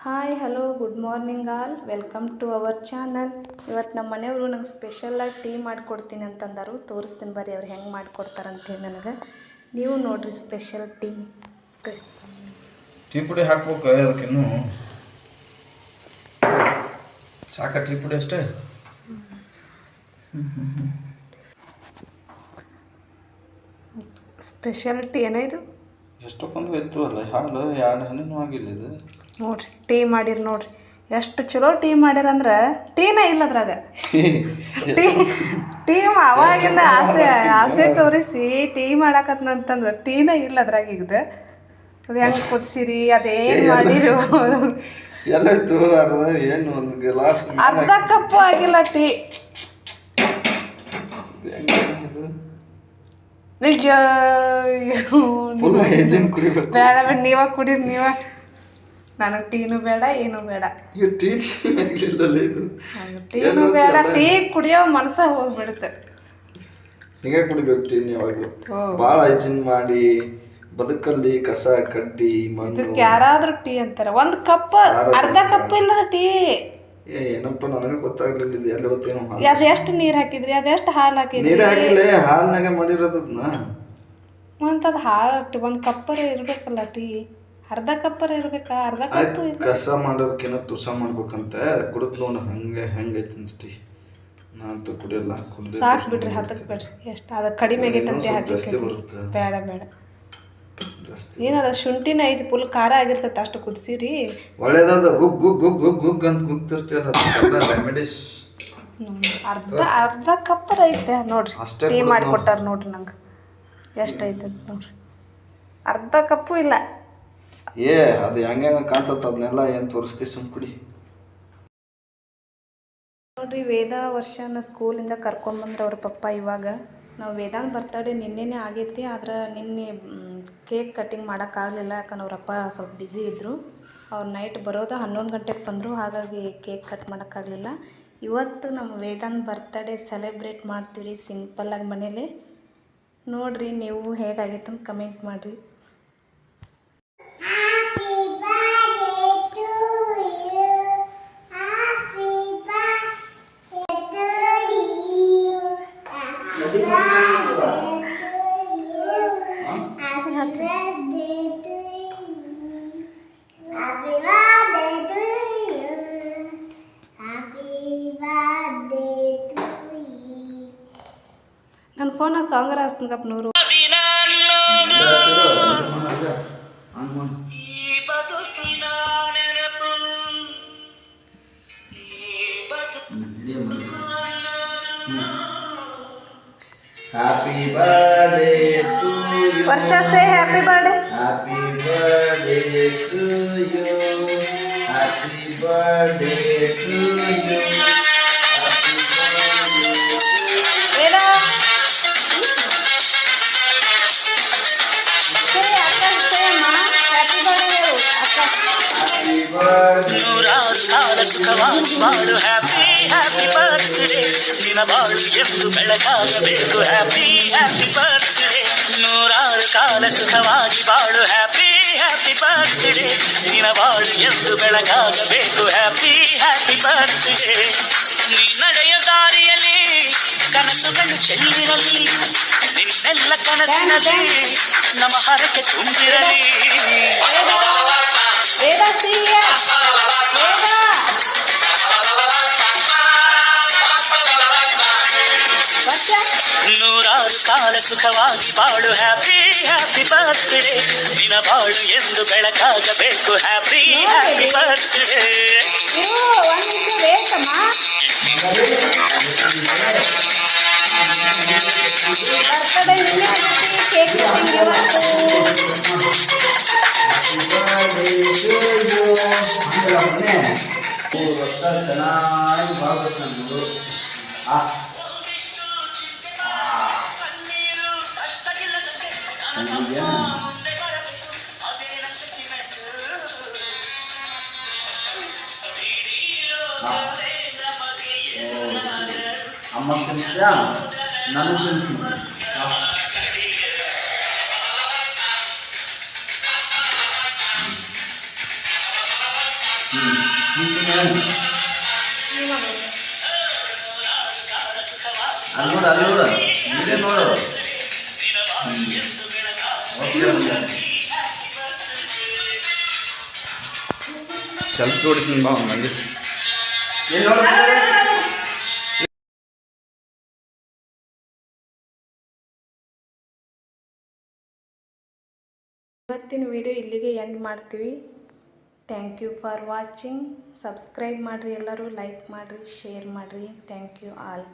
Hi hello good morning all welcome to our channel. ಇವತ್ತು ನಮ್ಮ ಮನೆಯವರು ನಂಗೆ ಸ್ಪೆಷಲಾಗಿ ಟೀ ಮಾಡಿಕೊಡ್ತೀನಿ ಅಂತಂದರು. ತೋರಿಸ್ತೀನಿ ಬರ್ರಿ ಅವ್ರು ಹೆಂಗೆ ಮಾಡಿಕೊಡ್ತಾರಂತೇಳಿ ನನಗೆ. ನೀವು ನೋಡಿರಿ ಸ್ಪೆಷಲ್ ಟೀ. ಟೀ ಪುಡಿ ಹಾಕ್ಬೇಕು ಅದಕ್ಕಿನ್ನೂ ಸಾಕ ಟೀ ಪುಡಿ ಅಷ್ಟೇ. ಸ್ಪೆಷಲ್ ಟೀ ಏನೋ ಇದು. ಎಷ್ಟೊಂದು ಇತ್ತು ಅಲ್ಲ ಹಾಲು 2 ಹನಿನೂ ಆಗಿಲ್ಲ ಇದು. ನೋಡ್ರಿ ಟೀ ಮಾಡಿರಿ ನೋಡ್ರಿ ಎಷ್ಟು ಚಲೋ ಟೀ ಮಾಡ್ಯಾರಂದ್ರೆ ಟೀನೇ ಇಲ್ಲ ಅದ್ರಾಗ. ಟೀ ಅವಾಗಿಂದ ಆಸೆ ತೋರಿಸಿ ಟೀ ಮಾಡಾಕತ್ನಂತಂದ್ರೆ ಟೀನೇ ಇಲ್ಲ ಅದ್ರಾಗ. ಈಗ ಅದು ಹೆಂಗೆ ಕುದಿಸಿರಿ ಅದೇನು ಮಾಡಿರು ಎಲ್ಲ ಇತ್ತು ಏನು ಒಂದು ಗ್ಲಾಸ್ ಅರ್ಧ ಕಪ್ಪು ಆಗಿಲ್ಲ ಟೀ. ನಿಜ ಬೇಡ ಬೇಡ ನೀವ ಕುಡೀರಿ ನೀವ. ನನಗೆ ಟೀನು ಬೇಡ ಏನೂ ಬೇಡ. ಟೀನು ಬೇಡ ಟೀ ಕುಡಿಯೋ ಮನಸ್ಸ ಹೋಗ್ಬಿಡುತ್ತೆ. ಹಿಂಗೆ ಕುಡಿಬೇಕು ಟೀ ಯಾವಾಗಲೂ. ಭಾಳ ಹೈಜಿನ್ ಮಾಡಿ ಬದುಕಲ್ಲಿ ಕಸ ಕಡ್ಡಿ ಇದಕ್ಕೆ ಯಾರಾದ್ರೂ ಟೀ ಅಂತಾರೆ. ಒಂದು ಕಪ್ ಅರ್ಧ ಕಪ್ ಇಲ್ಲದ ಟೀ. ಏನಪ್ಪ ನನಗೆ ಗೊತ್ತಾಗ್ಲಿಲ್ಲ ಇದು ಎಲ್ಲಿ ಹೊತ್ತೇನೋ. ಅದು ಎಷ್ಟು ನೀರು ಹಾಕಿದ್ರಿ ಅದೆಷ್ಟು ಹಾಲು ಹಾಕಿದ್ರಿ? ನೀರು ಹಾಕಿಲ್ಲ ಹಾಲ್ನಾಗ ಮಾಡಿರೋದನ್ನ. ಅಂತದ್ ಹಾಲು ಒಂದು ಕಪ್ಪರ ಇರ್ಬೇಕಲ್ಲ ಟೀ. ಅರ್ಧ ಕಪ್ಪರ ಇರ್ಬೇಕಾ? ಅರ್ಧ ಕಪ್ಪು ಕಸ ಮಾಡೋದಕ್ಕಿಂತ ತುಸ ಮಾಡ್ಬೇಕಂತ ಕುಡಿದ್ ನೋಡು ಹಂಗೆ ಹೆಂಗೈತಿ ಅನ್ಸ್ತಿ. ನಾನಂತೂ ಕುಡಿಯಲ್ಲ. ಸಾಕು ಬಿಡ್ರಿ ಹತ್ತಕ್ಕೆ ಬಿಡ್ರಿ. ಎಷ್ಟು ಅದು ಕಡಿಮೆ ಆಗೈತಂತೆ ಹಾಕಿ ಬೇಡ ಬೇಡ. ಏನದ ಶುಂಠಿನ ಐತಿ ಫುಲ್ ಖಾರ ಆಗಿರ್ತೈತೆ ಅಷ್ಟು ಕುದಿಸಿರಿ. ಒಳ್ಳೇದದ ಗುಗ್ ಗುಗ್ ಗುಗ್ ಗುಗ್ ಗುಗ್ ಅಂತ ಗುಗ್ತಿರ್ತೀಯಲ್ಲ ರೆಮಿಡೀಸ್. ಅರ್ಧ ಕಪ್ಪರ ಐತೆ ನೋಡ್ರಿ. ಟೀ ಮಾಡಿಕೊಟ್ಟಾರ ನೋಡ್ರಿ ನಂಗೆ ಎಷ್ಟೈತೆ ನೋಡ್ರಿ. ಅರ್ಧ ಕಪ್ಪು ಇಲ್ಲ. ಅದು ಹೆಂಗೆ ಕಾಣ್ತದ ಅದನ್ನೆಲ್ಲ ಏನು ತೋರಿಸ್ತಿ ಸುಮ್ ಕುಡಿ. ನೋಡ್ರಿ ವೇದ ವರ್ಷನ ಸ್ಕೂಲಿಂದ ಕರ್ಕೊಂಡ್ಬಂದ್ರೆ ಅವ್ರ ಪಪ್ಪ. ಇವಾಗ ನಾವು ವೇದಾಂತ್ ಬರ್ತಡೇ ನಿನ್ನೆನೇ ಆಗೈತಿ. ಆದ್ರೆ ನಿನ್ನೆ ಕೇಕ್ ಕಟ್ಟಿಂಗ್ ಮಾಡೋಕ್ಕಾಗಲಿಲ್ಲ. ಯಾಕಂದ್ರೆ ಅವರಪ್ಪ ಸ್ವಲ್ಪ ಬ್ಯುಸಿ ಇದ್ದರು. ಅವ್ರು ನೈಟ್ ಬರೋದು 11 ಗಂಟೆಗೆ ಬಂದರು. ಹಾಗಾಗಿ ಕೇಕ್ ಕಟ್ ಮಾಡೋಕ್ಕಾಗಲಿಲ್ಲ. ಇವತ್ತು ನಮ್ಮ ವೇದಾಂತ್ ಬರ್ತಡೇ ಸೆಲೆಬ್ರೇಟ್ ಮಾಡ್ತೀವಿ ಸಿಂಪಲ್ಲಾಗಿ ಮನೇಲಿ. ನೋಡಿರಿ ನೀವು ಹೇಗಾಗೈತೆ ಅಂತ ಕಮೆಂಟ್ ಮಾಡಿರಿ. ನನ್ನ ಫೋನಾಗ ಸಾಂಗರ ಹಚ್ತಂಗಪ್ಪ 100. Happy birthday to you. Varsha, say happy birthday. Happy birthday to you. Happy birthday to you. Happy birthday. Veda. Say akka say ma happy birthday akka. Happy birthday. ನೂರಾರು ಕಾಲ ಸುಖವಾಗಿ ಬಾಳು ಹ್ಯಾಪಿ ಹ್ಯಾಪಿ ಬರ್ತ್ಡೇ. ನಿನ್ನ ಬಾಳು ಎಂದು ಬೆಳಕಾಗಬೇಕು happy happy birthday. ನೂರಾರು ಕಾಲ ಸುಖವಾಗಿ ಬಾಳು ಹ್ಯಾಪಿ ಹ್ಯಾಪಿ ಬರ್ತ್ಡೇ. ನಿನ್ನ ಬಾಳು ಎಂದು ಬೆಳಕಾಗಬೇಕು ಹ್ಯಾಪಿ ಹ್ಯಾಪಿ ಬರ್ತ್ಡೇ. ನೀ ನಡೆಯ ದಾರಿಯಲ್ಲಿ ಕನಸುಗಳು ಚೆಲ್ಲಿರಲಿ. ನಿನ್ನೆಲ್ಲ ಕನಸಿನಲ್ಲಿ ನಮ್ಮ ಹರಕೆ ತುಂಬಿರಲಿ. ವೇದ ಸಿಹಿಯ ವೇದ ವರ್ಷ. ನೂರಾರು ಕಾಲ ಸುಖವಾಗಿ ಬಾಳು ಹ್ಯಾಪಿ ಹ್ಯಾಪಿ ಬರ್ತ್ಡೇ. ನಿನ್ನ ಬಾಳು ಎಂದು ಬೆಳಕಾಗಬೇಕು ಹ್ಯಾಪಿ ಹ್ಯಾಪಿ ಬರ್ತ್ಡೇ. ಒಂದು ನಿಮಿಷ ವೇಕಮ್ಮ. ಬರ್ತಡೇ ಕೇಕ್ ಕಟಿಂಗ್ ಇವತ್ತು. ಚೆನ್ನಾಗಿ ಬಾಗುತ್ತೆ ನಮ್ಮದು. ಅಮ್ಮ ತಿನ್ನಿಸ್ಯಾ ನನಗೆ ತಿನ್ನಿಸ್ತೀನಿ. ಅಲ್ಲಿ ನೋಡು ಇದೇ ನೋಡು. ಸ್ವಲ್ಪ ನೋಡಿದ್ದೀನಿ ಬಾ ಮಂದಿ ಏನು ನೋಡ. ಇವತ್ತಿನ ವಿಡಿಯೋ ಇಲ್ಲಿಗೆ ಎಂಡ್ ಮಾಡ್ತೀವಿ. Thank you for watching. Subscribe ಮಾಡಿರಿ, ಎಲ್ಲರೂ ಲೈಕ್ ಮಾಡಿರಿ, ಶೇರ್ ಮಾಡಿರಿ. Thank you all.